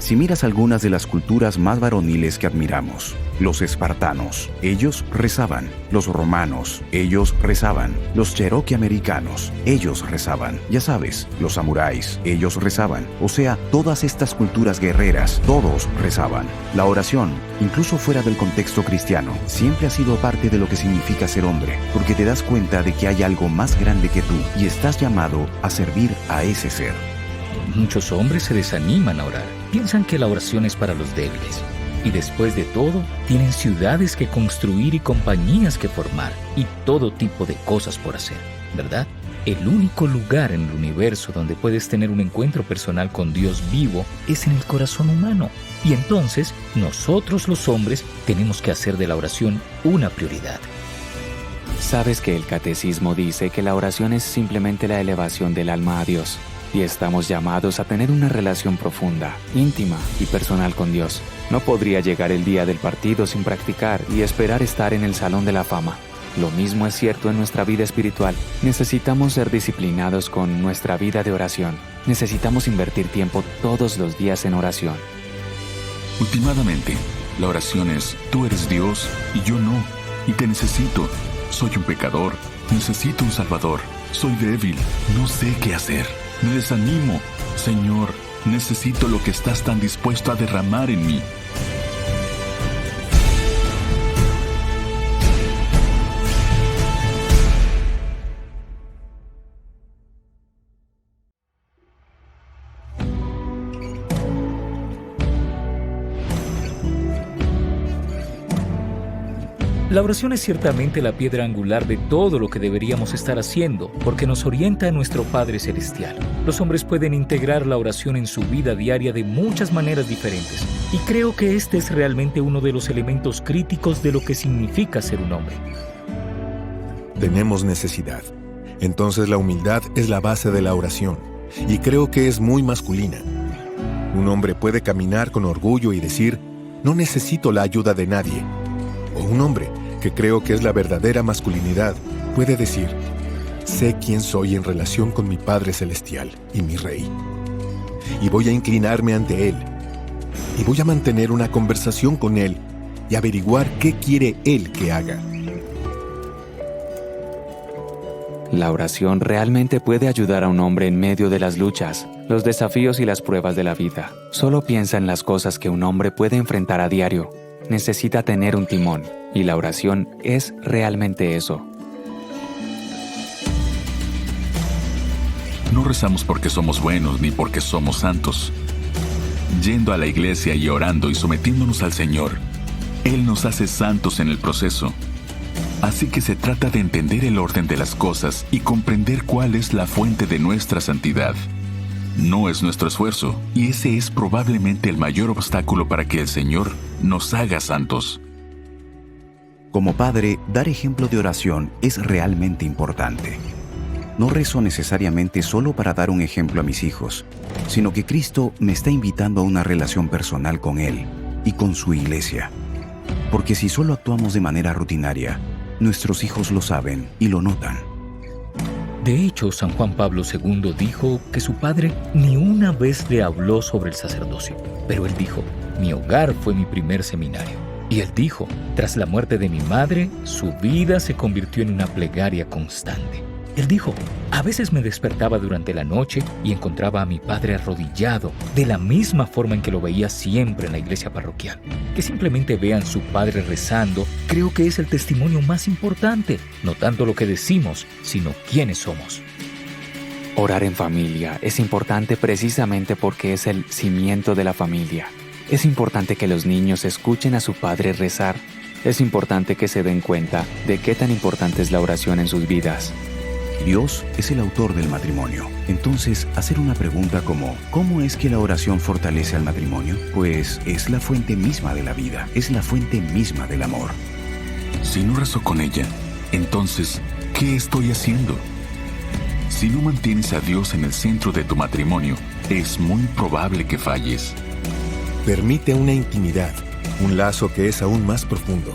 Si miras algunas de las culturas más varoniles que admiramos, los espartanos, ellos rezaban; los romanos, ellos rezaban; los cherokee americanos, ellos rezaban; ya sabes, los samuráis, ellos rezaban. O sea, todas estas culturas guerreras, todos rezaban. La oración, incluso fuera del contexto cristiano, siempre ha sido parte de lo que significa ser hombre, porque te das cuenta de que hay algo más grande que tú y estás llamado a servir a ese ser. Muchos hombres se desaniman a orar. Piensan que la oración es para los débiles. Y después de todo, tienen ciudades que construir y compañías que formar y todo tipo de cosas por hacer, ¿verdad? El único lugar en el universo donde puedes tener un encuentro personal con Dios vivo es en el corazón humano. Y entonces, nosotros los hombres tenemos que hacer de la oración una prioridad. Sabes que el catecismo dice que la oración es simplemente la elevación del alma a Dios. Y estamos llamados a tener una relación profunda, íntima y personal con Dios. No podría llegar el día del partido sin practicar y esperar estar en el Salón de la Fama. Lo mismo es cierto en nuestra vida espiritual. Necesitamos ser disciplinados con nuestra vida de oración. Necesitamos invertir tiempo todos los días en oración. Últimamente, la oración es: tú eres Dios y yo no, y te necesito. Soy un pecador, necesito un Salvador. Soy débil, no sé qué hacer. Me desanimo. Señor, necesito lo que estás tan dispuesto a derramar en mí. La oración es ciertamente la piedra angular de todo lo que deberíamos estar haciendo, porque nos orienta a nuestro Padre Celestial. Los hombres pueden integrar la oración en su vida diaria de muchas maneras diferentes, y creo que este es realmente uno de los elementos críticos de lo que significa ser un hombre. Tenemos necesidad. Entonces la humildad es la base de la oración, y creo que es muy masculina. Un hombre puede caminar con orgullo y decir: no necesito la ayuda de nadie. O un hombre, que creo que es la verdadera masculinidad, puede decir: sé quién soy en relación con mi Padre Celestial y mi Rey. Y voy a inclinarme ante Él. Y voy a mantener una conversación con Él y averiguar qué quiere Él que haga. La oración realmente puede ayudar a un hombre en medio de las luchas, los desafíos y las pruebas de la vida. Solo piensa en las cosas que un hombre puede enfrentar a diario. Necesita tener un timón, y la oración es realmente eso. No rezamos porque somos buenos ni porque somos santos. Yendo a la iglesia y orando y sometiéndonos al Señor, Él nos hace santos en el proceso. Así que se trata de entender el orden de las cosas y comprender cuál es la fuente de nuestra santidad. No es nuestro esfuerzo, y ese es probablemente el mayor obstáculo para que el Señor nos haga santos. Como padre, dar ejemplo de oración es realmente importante. No rezo necesariamente solo para dar un ejemplo a mis hijos, sino que Cristo me está invitando a una relación personal con Él y con su iglesia. Porque si solo actuamos de manera rutinaria, nuestros hijos lo saben y lo notan. De hecho, San Juan Pablo II dijo que su padre ni una vez le habló sobre el sacerdocio. Pero él dijo: mi hogar fue mi primer seminario. Y él dijo: tras la muerte de mi madre, su vida se convirtió en una plegaria constante. Él dijo: a veces me despertaba durante la noche y encontraba a mi padre arrodillado, de la misma forma en que lo veía siempre en la iglesia parroquial. Que simplemente vean su padre rezando, creo que es el testimonio más importante, no tanto lo que decimos, sino quiénes somos. Orar en familia es importante precisamente porque es el cimiento de la familia. Es importante que los niños escuchen a su padre rezar. Es importante que se den cuenta de qué tan importante es la oración en sus vidas. Dios es el autor del matrimonio. Entonces, hacer una pregunta como ¿cómo es que la oración fortalece al matrimonio? Pues es la fuente misma de la vida, es la fuente misma del amor. Si no rezo con ella, entonces, ¿qué estoy haciendo? Si no mantienes a Dios en el centro de tu matrimonio, es muy probable que falles. Permite una intimidad, un lazo que es aún más profundo.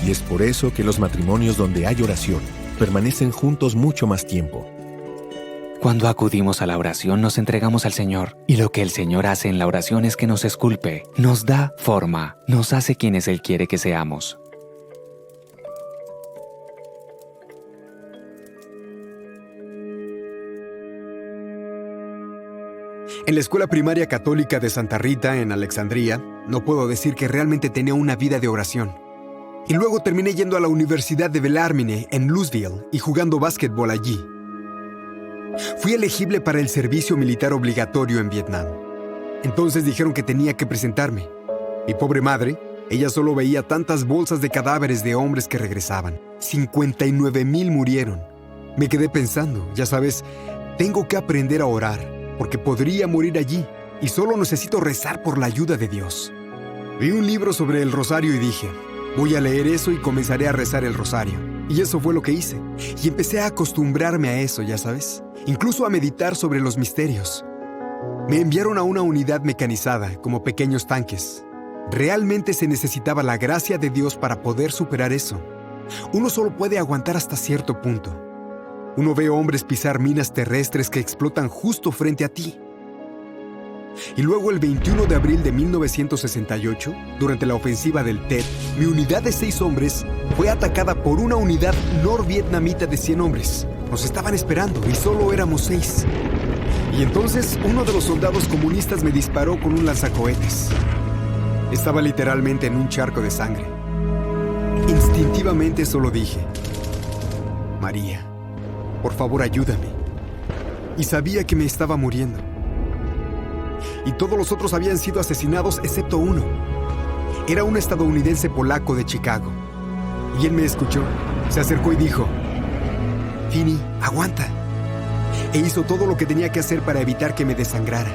Y es por eso que los matrimonios donde hay oración permanecen juntos mucho más tiempo. Cuando acudimos a la oración nos entregamos al Señor, y lo que el Señor hace en la oración es que nos esculpe, nos da forma, nos hace quienes Él quiere que seamos. En la escuela primaria católica de Santa Rita, en Alexandría, no puedo decir que realmente tenía una vida de oración. Y luego terminé yendo a la Universidad de Bellarmine, en Louisville, y jugando básquetbol allí. Fui elegible para el servicio militar obligatorio en Vietnam. Entonces dijeron que tenía que presentarme. Mi pobre madre, ella solo veía tantas bolsas de cadáveres de hombres que regresaban. 59,000 murieron. Me quedé pensando, ya sabes, tengo que aprender a orar, porque podría morir allí, y solo necesito rezar por la ayuda de Dios. Vi un libro sobre el rosario y dije, voy a leer eso y comenzaré a rezar el rosario. Y eso fue lo que hice. Y empecé a acostumbrarme a eso, ya sabes. Incluso a meditar sobre los misterios. Me enviaron a una unidad mecanizada, como pequeños tanques. Realmente se necesitaba la gracia de Dios para poder superar eso. Uno solo puede aguantar hasta cierto punto. Uno ve hombres pisar minas terrestres que explotan justo frente a ti. Y luego el 21 de abril de 1968, durante la ofensiva del Tet, mi unidad de 6 hombres fue atacada por una unidad norvietnamita de 100 hombres. Nos estaban esperando y solo éramos 6. Y entonces uno de los soldados comunistas me disparó con un lanzacohetes. Estaba literalmente en un charco de sangre. Instintivamente solo dije, María, por favor ayúdame. Y sabía que me estaba muriendo. Y todos los otros habían sido asesinados excepto uno. Era un estadounidense polaco de Chicago. Y él me escuchó, se acercó y dijo, Finney, aguanta. E hizo todo lo que tenía que hacer para evitar que me desangrara.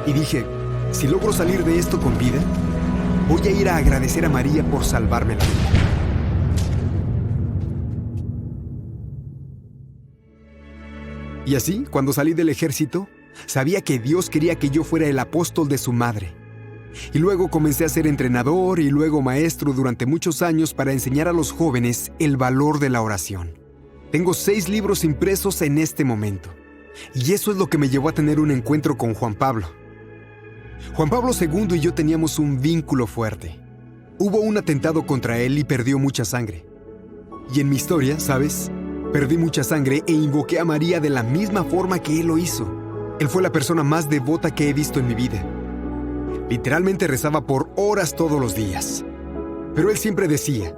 Y dije, si logro salir de esto con vida, voy a ir a agradecer a María por salvarme la vida. Y así, cuando salí del ejército, sabía que Dios quería que yo fuera el apóstol de su madre. Y luego comencé a ser entrenador y luego maestro durante muchos años para enseñar a los jóvenes el valor de la oración. Tengo 6 libros impresos en este momento. Y eso es lo que me llevó a tener un encuentro con Juan Pablo. Juan Pablo II y yo teníamos un vínculo fuerte. Hubo un atentado contra él y perdió mucha sangre. Y en mi historia, ¿sabes? Perdí mucha sangre e invoqué a María de la misma forma que él lo hizo. Él fue la persona más devota que he visto en mi vida. Literalmente rezaba por horas todos los días. Pero él siempre decía,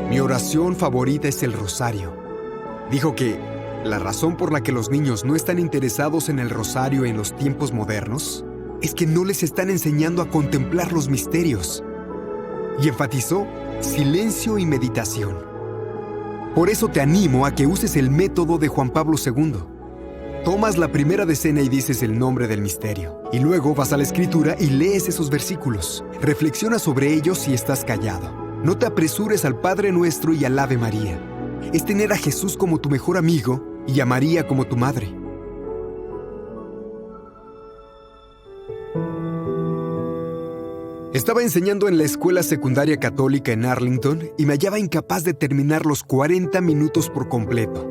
mi oración favorita es el rosario. Dijo que la razón por la que los niños no están interesados en el rosario en los tiempos modernos es que no les están enseñando a contemplar los misterios. Y enfatizó silencio y meditación. Por eso te animo a que uses el método de Juan Pablo II. Tomas la primera decena y dices el nombre del misterio. Y luego vas a la escritura y lees esos versículos. Reflexiona sobre ellos si estás callado. No te apresures al Padre Nuestro y al Ave María. Es tener a Jesús como tu mejor amigo y a María como tu madre. Estaba enseñando en la escuela secundaria católica en Arlington y me hallaba incapaz de terminar los 40 minutos por completo.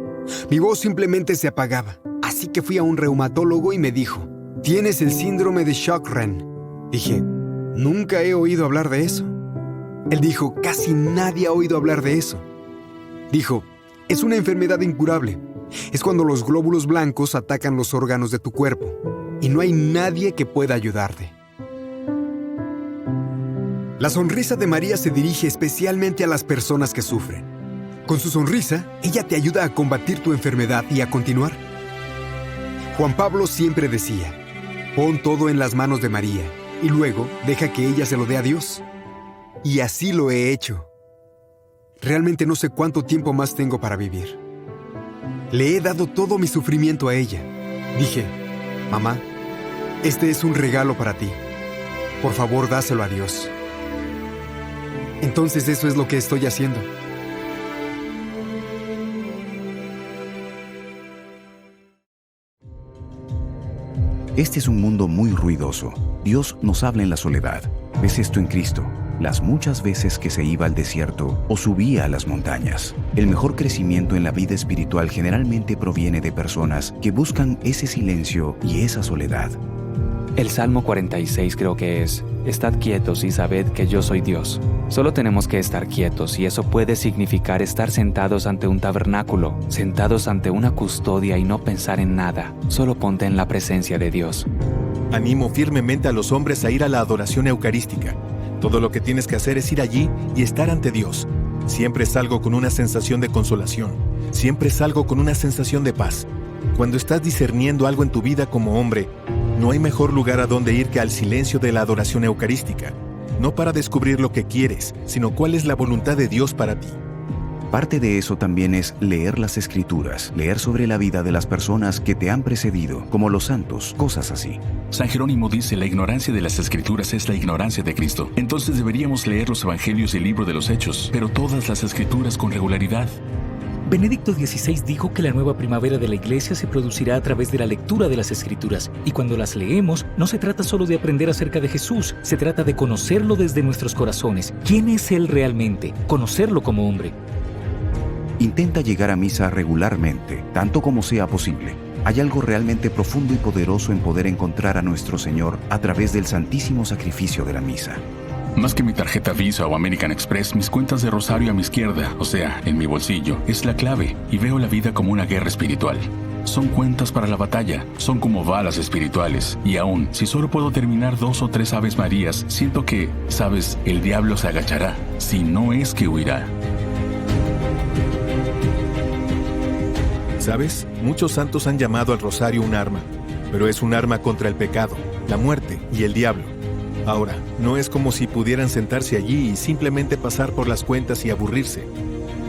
Mi voz simplemente se apagaba. Así que fui a un reumatólogo y me dijo, tienes el síndrome de Sjögren. Dije, nunca he oído hablar de eso. Él dijo, casi nadie ha oído hablar de eso. Dijo, es una enfermedad incurable. Es cuando los glóbulos blancos atacan los órganos de tu cuerpo y no hay nadie que pueda ayudarte. La sonrisa de María se dirige especialmente a las personas que sufren. Con su sonrisa, ella te ayuda a combatir tu enfermedad y a continuar. Juan Pablo siempre decía, pon todo en las manos de María y luego deja que ella se lo dé a Dios. Y así lo he hecho. Realmente no sé cuánto tiempo más tengo para vivir. Le he dado todo mi sufrimiento a ella. Dije, mamá, este es un regalo para ti. Por favor, dáselo a Dios. Entonces eso es lo que estoy haciendo. Este es un mundo muy ruidoso. Dios nos habla en la soledad. ¿Ves esto en Cristo? las muchas veces que se iba al desierto o subía a las montañas. El mejor crecimiento en la vida espiritual generalmente proviene de personas que buscan ese silencio y esa soledad. El Salmo 46 creo que es: Estad quietos y sabed que yo soy Dios. Solo tenemos que estar quietos, y eso puede significar estar sentados ante un tabernáculo, sentados ante una custodia y no pensar en nada. Solo ponte en la presencia de Dios. Animo firmemente a los hombres a ir a la adoración eucarística. Todo lo que tienes que hacer es ir allí y estar ante Dios. Siempre salgo con una sensación de consolación. Siempre salgo con una sensación de paz. Cuando estás discerniendo algo en tu vida como hombre, no hay mejor lugar a donde ir que al silencio de la adoración eucarística. No para descubrir lo que quieres, sino cuál es la voluntad de Dios para ti. Parte de eso también es leer las Escrituras, leer sobre la vida de las personas que te han precedido, como los santos, cosas así. San Jerónimo dice: la ignorancia de las Escrituras es la ignorancia de Cristo. Entonces deberíamos leer los Evangelios y el libro de los Hechos, pero todas las Escrituras con regularidad. Benedicto XVI dijo que la nueva primavera de la Iglesia se producirá a través de la lectura de las Escrituras, y cuando las leemos, no se trata solo de aprender acerca de Jesús, se trata de conocerlo desde nuestros corazones. ¿Quién es Él realmente? Conocerlo como hombre. Intenta llegar a misa regularmente, tanto como sea posible. Hay algo realmente profundo y poderoso en poder encontrar a nuestro Señor a través del santísimo sacrificio de la misa. Más que mi tarjeta Visa o American Express, mis cuentas de rosario a mi izquierda, o sea, en mi bolsillo, es la clave, y veo la vida como una guerra espiritual. Son cuentas para la batalla, son como balas espirituales, y aún, si solo puedo terminar 2 o 3 Aves Marías, siento que, sabes, el diablo se agachará, si no es que huirá. ¿Sabes? Muchos santos han llamado al rosario un arma, pero es un arma contra el pecado, la muerte y el diablo. Ahora, no es como si pudieran sentarse allí y simplemente pasar por las cuentas y aburrirse.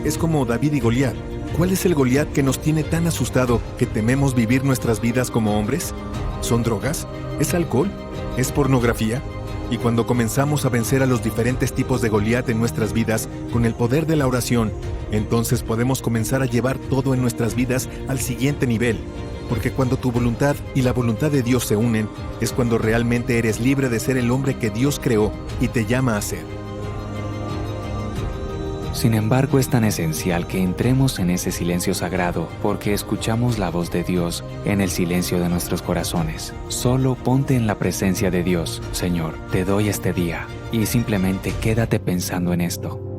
Es como David y Goliat. ¿Cuál es el Goliat que nos tiene tan asustado que tememos vivir nuestras vidas como hombres? ¿Son drogas? ¿Es alcohol? ¿Es pornografía? Y cuando comenzamos a vencer a los diferentes tipos de Goliat en nuestras vidas con el poder de la oración, entonces podemos comenzar a llevar todo en nuestras vidas al siguiente nivel. Porque cuando tu voluntad y la voluntad de Dios se unen, es cuando realmente eres libre de ser el hombre que Dios creó y te llama a ser. Sin embargo, es tan esencial que entremos en ese silencio sagrado, porque escuchamos la voz de Dios en el silencio de nuestros corazones. Solo ponte en la presencia de Dios. Señor, te doy este día, y simplemente quédate pensando en esto.